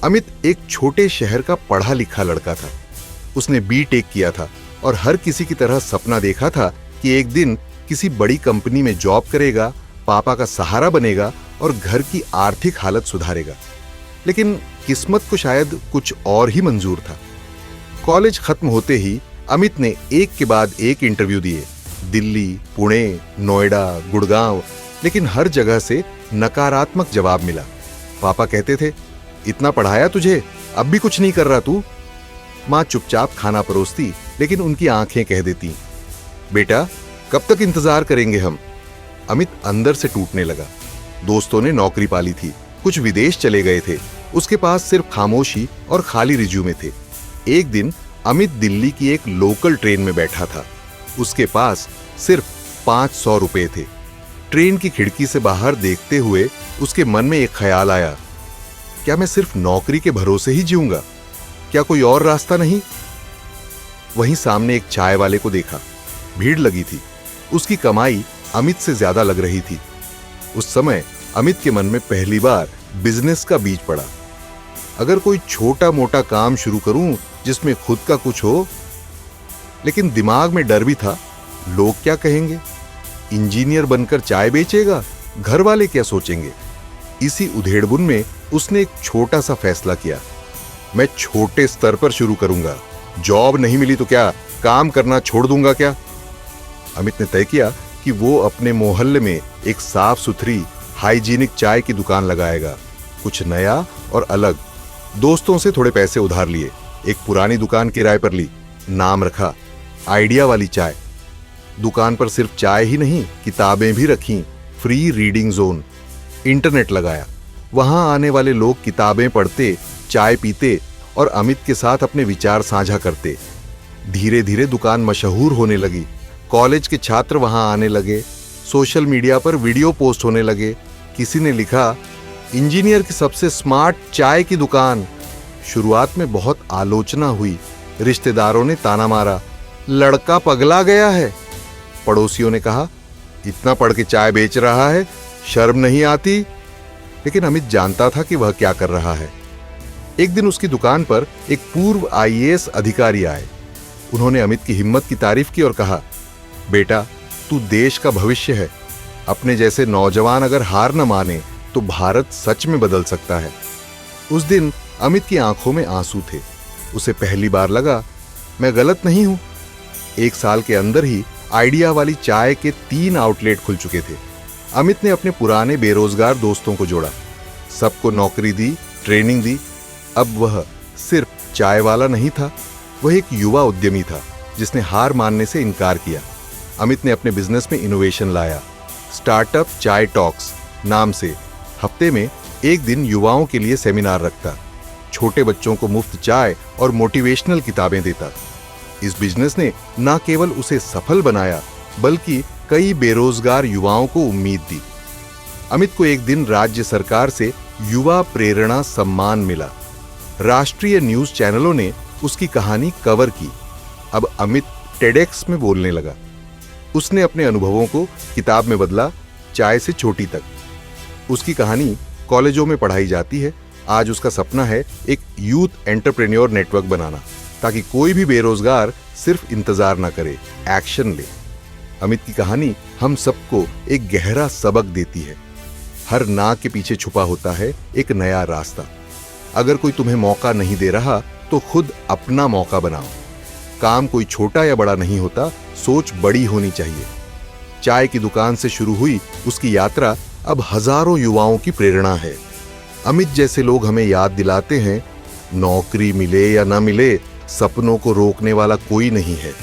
अमित एक छोटे शहर का पढ़ा लिखा लड़का था। उसने बीटेक किया था और हर किसी की तरह सपना देखा था कि एक दिन किसी बड़ी कंपनी में जॉब करेगा, पापा का सहारा बनेगा और घर की आर्थिक हालत सुधारेगा। लेकिन किस्मत को शायद कुछ और ही मंजूर था। कॉलेज खत्म होते ही अमित ने एक के बाद एक इंटरव्यू दिए, दिल्ली, पुणे, नोएडा, गुड़गांव, लेकिन हर जगह से नकारात्मक जवाब मिला। पापा कहते थे, इतना पढ़ाया तुझे, अब भी कुछ नहीं कर रहा तू। मां चुपचाप खाना परोसती, लेकिन उनकी आंखें कह देती, बेटा कब तक इंतजार करेंगे हम। अमित अंदर से टूटने लगा। दोस्तों ने नौकरी पाली थी, कुछ विदेश चले गए थे, उसके पास सिर्फ खामोशी और खाली रिज्यूमे थे। एक दिन अमित दिल्ली की एक लोकल ट्रेन में बैठा था। उसके पास सिर्फ 500 रुपए थे। ट्रेन की खिड़की से बाहर देखते हुए उसके मन में एक ख्याल आया, क्या मैं सिर्फ नौकरी के भरोसे ही जीऊंगा? क्या कोई और रास्ता नहीं? वहीं सामने एक चाय वाले को देखा। भीड़ लगी थी। उसकी कमाई अमित से ज्यादा लग रही थी। उस समय अमित के मन में पहली बार बिजनेस का बीज पड़ा। अगर कोई छोटा मोटा काम शुरू करूं जिसमें खुद का कुछ हो। लेकिन दिमाग में डर भी था, लोग क्या कहेंगे? इंजीनियर बनकर चाय बेचेगा, घर वाले क्या सोचेंगे? इसी उधेड़बुन में उसने एक छोटा सा फैसला किया, मैं छोटे स्तर पर शुरू करूंगा। जॉब नहीं मिली तो क्या, काम करना छोड़ दूंगा क्या? अमित ने तय किया कि वो अपने मोहल्ले में एक साफ सुथरी हाइजीनिक चाय की दुकान लगाएगा। कुछ नया और अलग। दोस्तों से थोड़े पैसे उधार लिए, एक पुरानी दुकान किराए पर ली। नाम रखा आइडिया वाली चाय। दुकान पर सिर्फ चाय ही नहीं, किताबें भी रखीं, फ्री रीडिंग जोन। इंटरनेट लगाया, वहां आने वाले लोग किताबें पढ़ते, चाय पीते और अमित के साथ अपने विचार साझा करते। धीरे धीरे दुकान मशहूर होने लगी। कॉलेज के छात्र वहां आने लगे। सोशल मीडिया पर वीडियो पोस्ट होने लगे। किसी ने लिखा, इंजीनियर की सबसे स्मार्ट चाय की दुकान। शुरुआत में बहुत आलोचना हुई। रिश्तेदारों ने ताना मारा, लड़का पगला गया है। पड़ोसियों ने कहा, इतना पढ़ के चाय बेच रहा है, शर्म नहीं आती? लेकिन अमित जानता था कि वह क्या कर रहा है। एक दिन उसकी दुकान पर एक पूर्व आईएएस अधिकारी आए। उन्होंने अमित की हिम्मत की तारीफ की और कहा, बेटा तू देश का भविष्य है। अपने जैसे नौजवान अगर हार न माने तो भारत सच में बदल सकता है। उस दिन अमित की आंखों में आंसू थे। उसे पहली बार लगा, मैं गलत नहीं हूं। 1 साल के अंदर ही आइडिया वाली चाय के 3 आउटलेट खुल चुके थे। अमित ने अपने पुराने बेरोजगार दोस्तों को जोड़ा, सबको नौकरी दी, ट्रेनिंग दी। अब वह सिर्फ चाय वाला नहीं था, वह एक युवा उद्यमी था जिसने हार मानने से इनकार किया। अमित ने अपने बिजनेस में इनोवेशन लाया। स्टार्टअप चाय टॉक्स नाम से हफ्ते में एक दिन युवाओं के लिए सेमिनार रखता, छोटे बच्चों को मुफ्त चाय और मोटिवेशनल किताबें देता। इस बिजनेस ने न केवल उसे सफल बनाया, बल्कि कई बेरोजगार युवाओं को उम्मीद दी। अमित को एक दिन राज्य सरकार से युवा प्रेरणा सम्मान मिला। राष्ट्रीय न्यूज चैनलों ने उसकी कहानी कवर की। अब अमित टेडेक्स में बोलने लगा। उसने अपने अनुभवों को किताब में बदला, चाय से छोटी तक। उसकी कहानी कॉलेजों में पढ़ाई जाती है। आज उसका सपना है एक यूथ एंटरप्रेन्योर नेटवर्क बनाना, ताकि कोई भी बेरोजगार सिर्फ इंतजार ना करे, एक्शन ले। अमित की कहानी हम सबको एक गहरा सबक देती है। हर ना के पीछे छुपा होता है एक नया रास्ता। अगर कोई तुम्हें मौका नहीं दे रहा तो खुद अपना मौका बनाओ। काम कोई छोटा या बड़ा नहीं होता, सोच बड़ी होनी चाहिए। चाय की दुकान से शुरू हुई उसकी यात्रा अब हजारों युवाओं की प्रेरणा है। अमित जैसे लोग हमें याद दिलाते हैं, नौकरी मिले या ना मिले, सपनों को रोकने वाला कोई नहीं है।